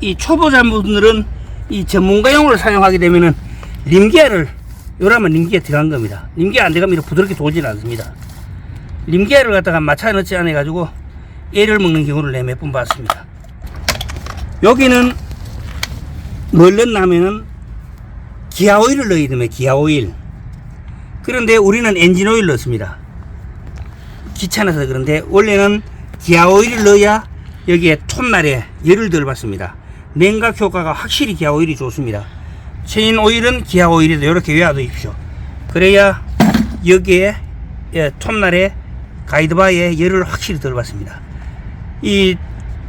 이 초보자분들은 이 전문가용으로 사용하게 되면은 림기아를, 요라면 림기아 들어간 겁니다. 림기아 안 들어가면 이렇게 부드럽게 돌지는 않습니다. 림기아를 갖다가 마차 넣지 않아 가지고 애를 먹는 경우를 내 몇 번 봤습니다. 여기는 뭘 넣나 하면은 기아오일을 넣어야 됩니다. 기아오일. 그런데 우리는 엔진오일 넣습니다. 귀찮아서 그런데 원래는 기아오일을 넣어야 여기에 톱날에 열을 덜 받습니다. 냉각 효과가 확실히 기아오일이 좋습니다. 체인 오일은 기아오일이다. 이렇게 외워두십시오. 그래야 여기에 톱날에 가이드바에 열을 확실히 덜 받습니다. 이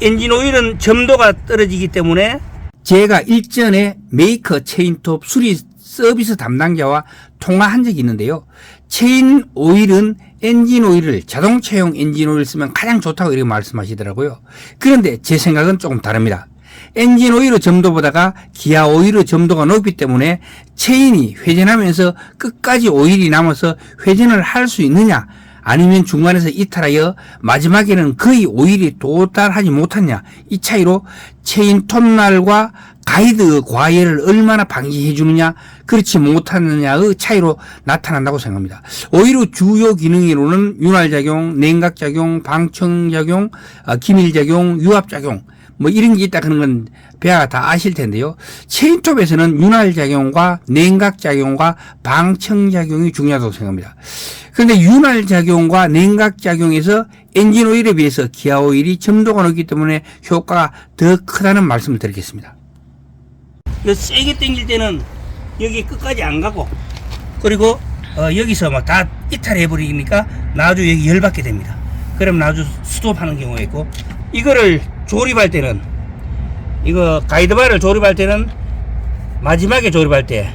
엔진 오일은 점도가 떨어지기 때문에 제가 일전에 메이커 체인톱 수리 서비스 담당자와 통화한 적이 있는데요. 체인 오일은 엔진 오일을 자동차용 엔진 오일 쓰면 가장 좋다고 이렇게 말씀하시더라고요. 그런데 제 생각은 조금 다릅니다. 엔진 오일의 점도보다가 기아 오일의 점도가 높기 때문에 체인이 회전하면서 끝까지 오일이 남아서 회전을 할 수 있느냐, 아니면 중간에서 이탈하여 마지막에는 거의 오일이 도달하지 못하냐, 이 차이로 체인 톱날과 가이드 과열을 얼마나 방지해 주느냐, 그렇지 못하느냐의 차이로 나타난다고 생각합니다. 오히려 주요 기능으로는 윤활작용, 냉각작용, 방청작용, 기밀작용, 유압작용 뭐 이런 게 있다 그런 건 배아가 다 아실 텐데요. 체인톱에서는 윤활작용과 냉각작용과 방청작용이 중요하다고 생각합니다. 그런데 윤활작용과 냉각작용에서 엔진오일에 비해서 기아오일이 점도가 높기 때문에 효과가 더 크다는 말씀을 드리겠습니다. 세게 당길 때는 여기 끝까지 안 가고, 그리고 여기서 막 다 이탈해 버리니까 나중에 여기 열받게 됩니다. 그럼 나중에 스톱하는 경우가 있고, 이거를 조립할 때는, 이거 가이드바를 조립할 때는 마지막에 조립할 때는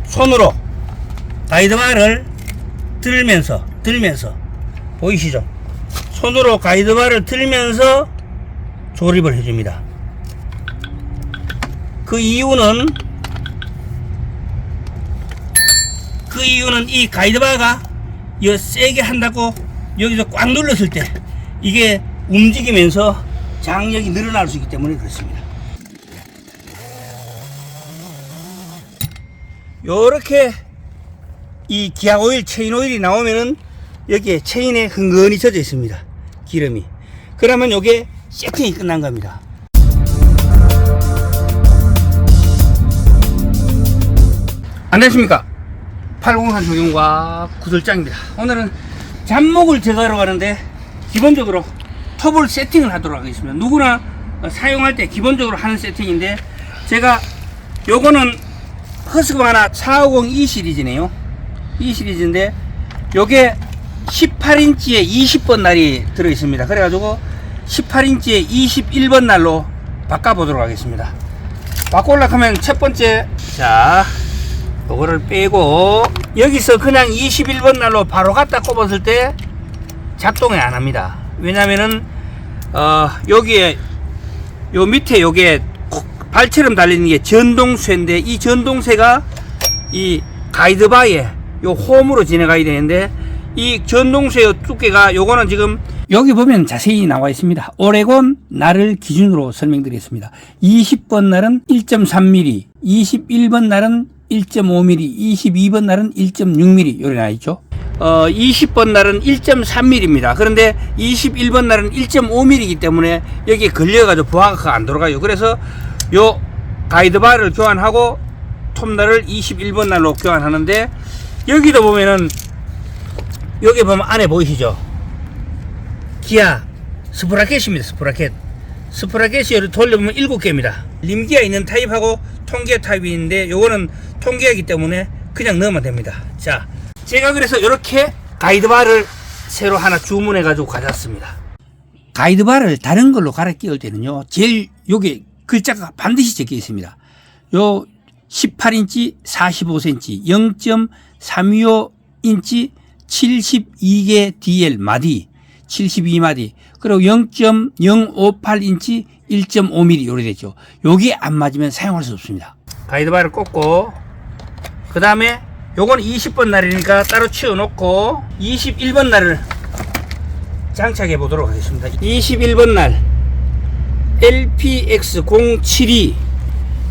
손으로 가이드바를 들면서 보이시죠? 손으로 가이드바를 들면서 조립을 해줍니다. 그 이유는 이 가이드바가 세게 한다고 여기서 꽉 눌렀을 때 이게 움직이면서 장력이 늘어날 수 있기 때문에 그렇습니다. 요렇게 이 기아오일, 체인오일이 나오면은 여기에 체인에 흥건히 젖어 있습니다. 기름이. 그러면 요게 세팅이 끝난 겁니다. 안녕하십니까, 803 조경과 구설장입니다. 오늘은 잡목을 제거하러 가는데 기본적으로 톱을 세팅을 하도록 하겠습니다. 누구나 사용할 때 기본적으로 하는 세팅인데, 제가 요거는 허스크바나 450E 시리즈네요. E 시리즈인데 요게 18인치에 20번 날이 들어 있습니다. 그래가지고 18인치에 21번 날로 바꿔보도록 하겠습니다. 바꾸려고 하면 첫 번째, 자, 요거를 빼고 여기서 그냥 21번 날로 바로 갖다 꼽았을 때 작동이 안 합니다. 왜냐면은 여기에 요 밑에 요게 발처럼 달리는 게 전동쇠인데, 이 전동쇠가 이 가이드바에 요 홈으로 지나가야 되는데, 이 전동쇠의 두께가, 요거는 지금 여기 보면 자세히 나와 있습니다. 오레곤 날을 기준으로 설명드리겠습니다. 20번 날은 1.3mm, 21번 날은 1.5mm, 22번 날은 1.6mm 요래 나와 있죠. 20번 날은 1.3mm입니다. 그런데 21번 날은 1.5mm이기 때문에 여기에 걸려가지고 부하가 안 돌아가요. 그래서 요 가이드바를 교환하고 톱날을 21번 날로 교환하는데, 여기도 보면은, 여기 보면 안에 보이시죠? 기아 스프라켓입니다. 스프라켓이 여기 돌려보면 7개입니다. 림기아 있는 타입하고 통기아 타입이 있는데, 요거는 통기아이기 때문에 그냥 넣으면 됩니다. 자, 제가 그래서 이렇게 가이드바를 새로 하나 주문해 가지고 가져왔습니다. 가이드바를 다른 걸로 갈아 끼울 때는요, 제일 요게 글자가 반드시 적혀 있습니다. 요 18인치 45cm 0.325인치 72개 DL 마디 72마디, 그리고 0.058인치 1.5mm 요래 되죠. 요게 안 맞으면 사용할 수 없습니다. 가이드바를 꽂고, 그 다음에 요건 20번 날이니까 따로 치워 놓고 21번 날을 장착해 보도록 하겠습니다. 21번 날 LPX072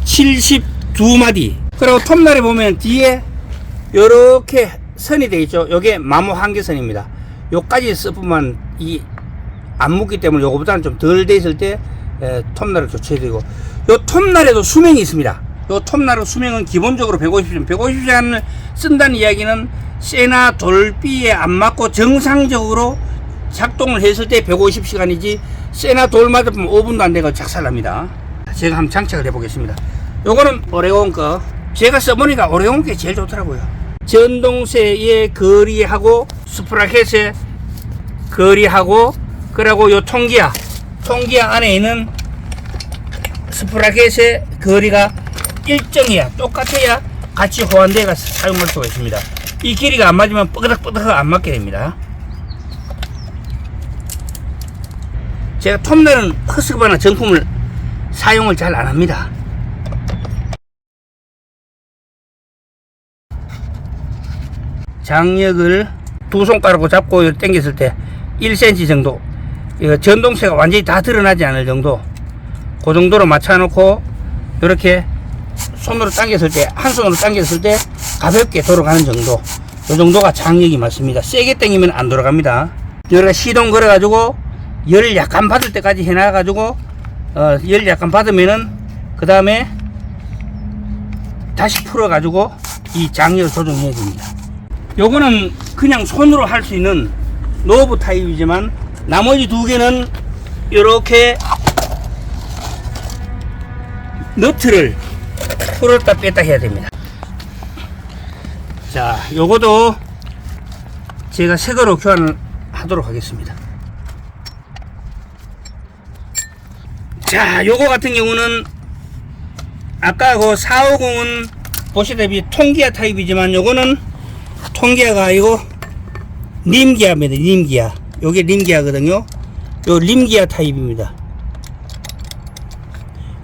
72마디. 그리고 톱날에 보면 뒤에 요렇게 선이 되어 있죠. 요게 마모 한계선입니다. 요까지 써보면 이 안 묻기 때문에 요거보다는 좀 덜 돼 있을 때 톱날을 교체해야 되고, 요 톱날에도 수명이 있습니다. 요 톱날의 수명은 기본적으로 150시간. 150시간을 쓴다는 이야기는 쇠나 돌비에 안 맞고 정상적으로 작동을 했을 때 150시간이지, 쇠나 돌 맞으면 5분도 안 되고 작살납니다. 제가 한번 장착을 해 보겠습니다. 요거는 오레곤 거. 제가 써보니까 오레곤 게 제일 좋더라고요. 전동쇠의 거리하고 스프라켓의 거리하고, 그리고 요 통기아 안에 있는 스프라켓의 거리가 일정이야, 똑같아야 같이 호환대가 사용할 수가 있습니다. 이 길이가 안 맞으면 뻐덕뻐덕 안 맞게 됩니다. 제가 톱날은 허스바나 정품을 사용을 잘 안 합니다. 장력을 두 손가락으로 잡고 당겼을 때 1cm 정도, 전동쇠가 완전히 다 드러나지 않을 정도, 그 정도로 맞춰놓고 이렇게 손으로 당겼을 때, 한 손으로 당겼을 때 가볍게 돌아가는 정도, 이 정도가 장력이 맞습니다. 세게 당기면 안 돌아갑니다. 여기가 시동 걸어가지고 열 약간 받을 때까지 해놔가지고 열 약간 받으면은 그 다음에 다시 풀어가지고 이 장력을 조정해야 됩니다. 요거는 그냥 손으로 할 수 있는 노브 타입이지만, 나머지 두 개는 이렇게 너트를 풀었다 뺐다 해야 됩니다. 자, 요거도 제가 새거로 교환을 하도록 하겠습니다. 자, 요거 같은 경우는 아까 그 450은 보시다시피 통기아 타입이지만, 요거는 통기아가 아니고 림기아입니다. 림기아. 요게 림기아거든요. 요 림기아 타입입니다.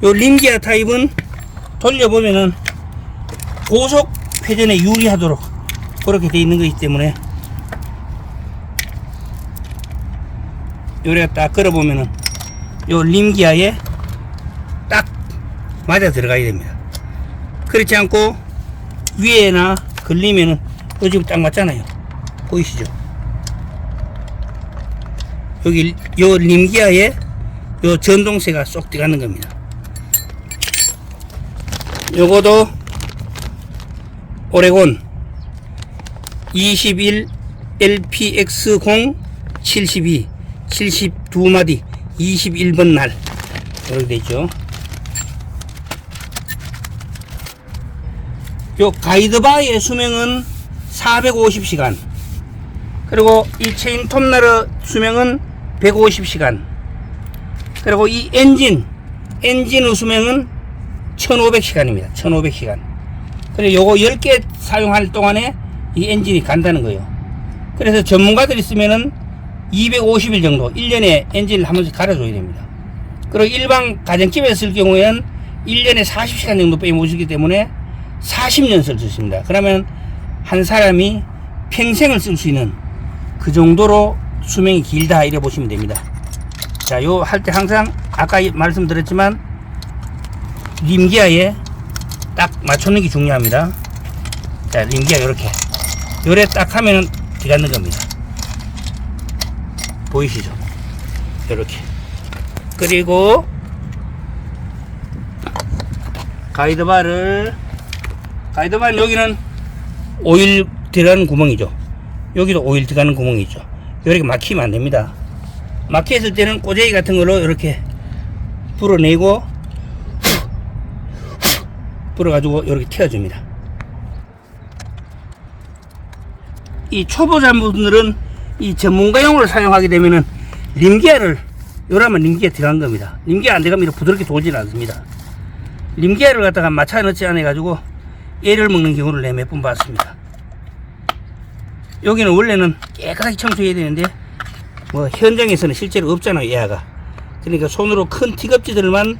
요 림기아 타입은 돌려보면은 고속 회전에 유리하도록 그렇게 되어 있는 것이기 때문에, 요래 딱 걸어보면은 요 림기아에 딱 맞아 들어가야 됩니다. 그렇지 않고 위에나 걸리면은 요 지금 딱 맞잖아요. 보이시죠? 여기 요 림기아에 요 전동쇠가 쏙 들어가는 겁니다. 요거도 오레곤 21 LPX0 72 72마디 21번 날 이렇게 되죠. 요 가이드바의 수명은 450시간, 그리고 이 체인 톱날의 수명은 150시간, 그리고 이 엔진의 수명은 1500시간입니다. 1500시간. 그리고 요거 10개 사용할 동안에 이 엔진이 간다는 거예요. 그래서 전문가들이 쓰면은 250일 정도, 1년에 엔진을 한 번씩 갈아줘야 됩니다. 그리고 일반 가정집에 쓸 경우에는 1년에 40시간 정도 빼모시기 때문에 40년 쓸 수 있습니다. 그러면 한 사람이 평생을 쓸 수 있는 그 정도로 수명이 길다, 이래 보시면 됩니다. 자, 요 할 때 항상 아까 말씀드렸지만 림기아에 딱 맞추는 게 중요합니다. 자, 림기아 요래 딱 하면은 들어가는 겁니다. 보이시죠? 요렇게. 그리고 가이드바는 여기는 오일 들어가는 구멍이죠. 여기도 오일 들어가는 구멍이 있죠. 이렇게 막히면 안 됩니다. 막혔을 때는 꼬재기 같은 걸로 이렇게 불어내고 불어가지고 이렇게 태워줍니다. 이 초보자분들은 이 전문가용으로 사용하게 되면은 림기아를 요라면 림기아 들어간 겁니다. 림기아 안 들어가면 이렇게 부드럽게 돌지는 않습니다. 림기아를 갖다가 맞춰 넣지 않아 가지고 애를 먹는 경우를 내가 몇 번 봤습니다. 여기는 원래는 깨끗하게 청소해야 되는데 뭐 현장에서는 실제로 없잖아요, 얘가. 그러니까 손으로 큰 티겁지들만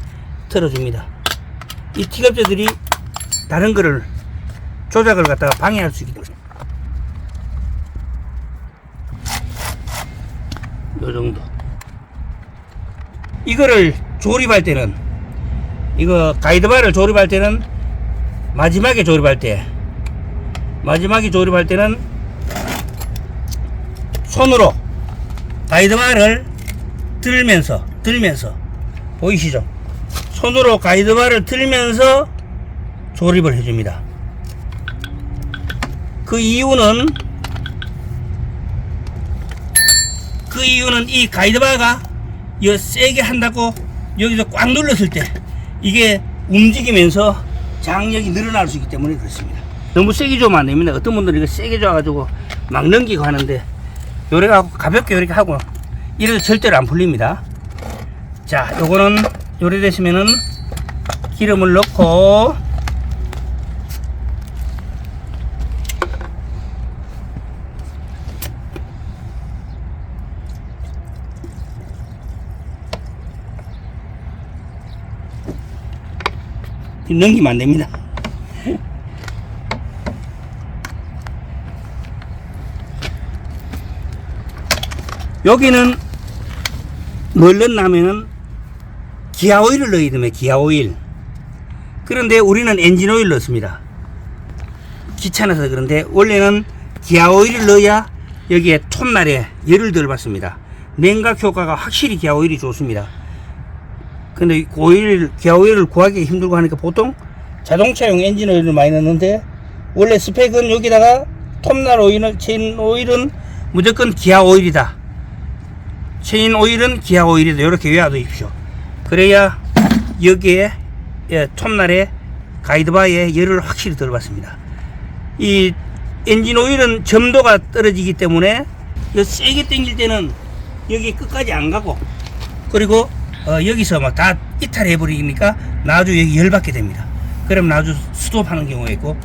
틀어줍니다. 이 티겁지들이 다른 거를 조작을 갖다가 방해할 수 있기 때문에 요 정도. 이거를 조립할 때는, 이거 가이드바를 조립할 때는 마지막에 조립할 때는 손으로 가이드바를 들면서 보이시죠? 손으로 가이드바를 들면서 조립을 해줍니다. 그 이유는 이 가이드바가 세게 한다고 여기서 꽉 눌렀을 때 이게 움직이면서 장력이 늘어날 수 있기 때문에 그렇습니다. 너무 세게 줘면 안 됩니다. 어떤 분들은 이거 세게 줘가지고 막 넘기고 하는데, 요래가 가볍게 이렇게 하고 이래도 절대로 안 풀립니다. 자, 요거는 요래 되시면은 기름을 넣고 넘기면 안 됩니다. 여기는 뭘 넣냐면은 기아오일을 넣어야 됩니다. 기아오일. 그런데 우리는 엔진오일 넣습니다. 귀찮아서 그런데 원래는 기아오일을 넣어야 여기에 톱날에 열을 덜 받습니다. 냉각 효과가 확실히 기아오일이 좋습니다. 근데 기아오일을 구하기 힘들고 하니까 보통 자동차용 엔진오일을 많이 넣는데, 원래 스펙은 여기다가 톱날 오일은, 체인 오일은 무조건 기아오일이다, 체인 오일은 기아오일이다, 이렇게 외워두십시오. 그래야 여기에 톱날에 가이드바에 열을 확실히 덜 받습니다. 이 엔진 오일은 점도가 떨어지기 때문에 세게 당길 때는 여기 끝까지 안 가고, 그리고 여기서 막 다 이탈해 버리니까 나중에 여기 열 받게 됩니다. 그럼 나중에 스톱하는 경우가 있고,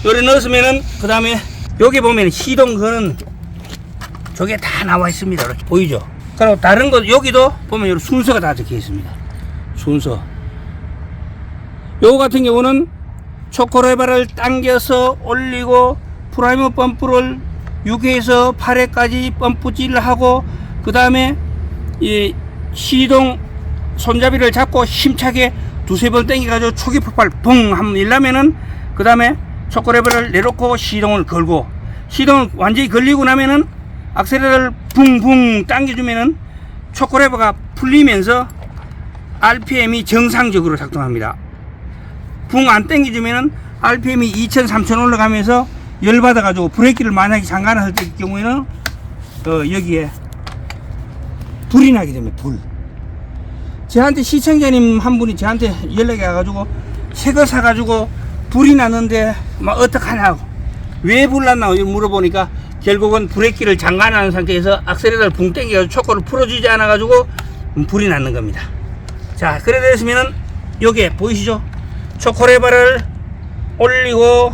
요래 넣었으면은 그 다음에 여기 보면 시동 거는 저게 다 나와 있습니다. 이렇게 보이죠? 그리고 다른 거 여기도 보면 여기 순서가 다 적혀 있습니다. 순서. 요거 같은 경우는 초크레버를 당겨서 올리고 프라이머 펌프를 6회에서 8회까지 펌프질을 하고, 그 다음에 이 시동 손잡이를 잡고 힘차게 두세 번 당겨가지고 초기 폭발 붕 한번 일라면은, 그 다음에 초크레버를 내놓고 시동을 걸고, 시동을 완전히 걸리고 나면은 악셀레를 붕붕 당겨주면은 초크레버가 풀리면서 RPM이 정상적으로 작동합니다. 붕 안 당겨주면은 RPM이 2000, 3000 올라가면서 열받아가지고 브레이크를 만약에 잠가나 할 경우에는 여기에 불이 나게 됩니다. 불. 저한테 시청자님 한 분이 저한테 연락이 와가지고 새 거 사가지고 불이 났는데 막 어떡하냐고, 왜 불 났나고 물어보니까 결국은 브레이크를 잠가놓은 상태에서 악셀레터를 붕 당겨가지고 초크를 풀어주지 않아가지고 불이 났는 겁니다. 자, 그래 됐으면은 요게 보이시죠? 초크레버를 올리고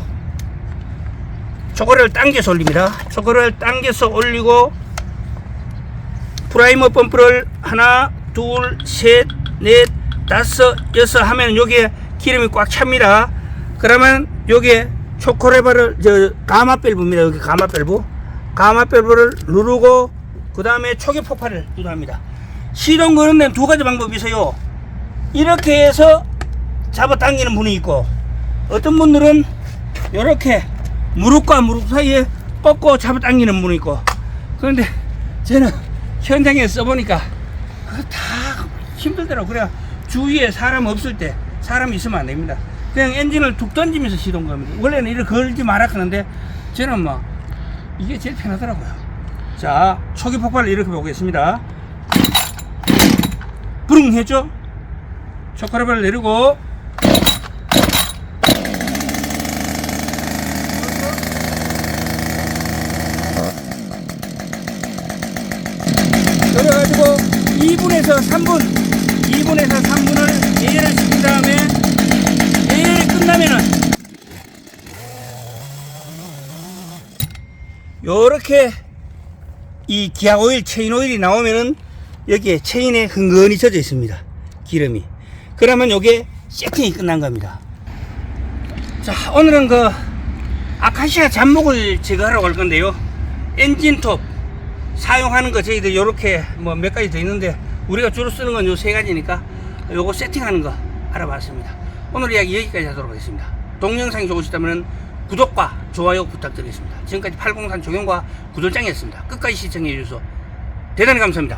초크를 당겨서 올립니다. 초크를 당겨서 올리고 프라이머 펌프를 하나, 둘, 셋, 넷, 다섯, 여섯 하면 여기에 기름이 꽉 찹니다. 그러면 여기에 초크레버를 가마 밸브입니다. 여기 가마 밸브를 누르고 그 다음에 초기 폭발을 누릅니다. 시동 거는 데는 두 가지 방법이 있어요. 이렇게 해서 잡아 당기는 분이 있고, 어떤 분들은 이렇게 무릎과 무릎 사이에 꺾고 잡아 당기는 분이 있고, 그런데 저는 현장에 써보니까 그거 다 힘들더라고. 그래 주위에 사람 없을 때, 사람이 있으면 안 됩니다. 그냥 엔진을 툭 던지면서 시동 겁니다. 원래는 이렇게 걸지 마라 하는데 저는 막 이게 제일 편하더라고요. 자, 초기 폭발을 이렇게 보겠습니다. 부릉 했죠? 초크레버를 내리고 그래가지고 2분에서 3분을 예열을 시킨 다음에 예열이 끝나면은 요렇게 이 기아오일, 체인오일이 나오면은 여기에 체인에 흥건히 젖어 있습니다. 기름이. 그러면 요게 세팅이 끝난 겁니다. 자, 오늘은 그 아카시아 잡목을 제거하러 갈 건데요. 엔진톱, 사용하는 거 저희들 요렇게 뭐 몇 가지 더 있는데 우리가 주로 쓰는 건 요 세 가지니까 요거 세팅하는 거 알아봤습니다. 오늘 이야기 여기까지 하도록 하겠습니다. 동영상이 좋으시다면 구독과 좋아요 부탁드리겠습니다. 지금까지 803 조경과 구절장이었습니다. 끝까지 시청해 주셔서 대단히 감사합니다.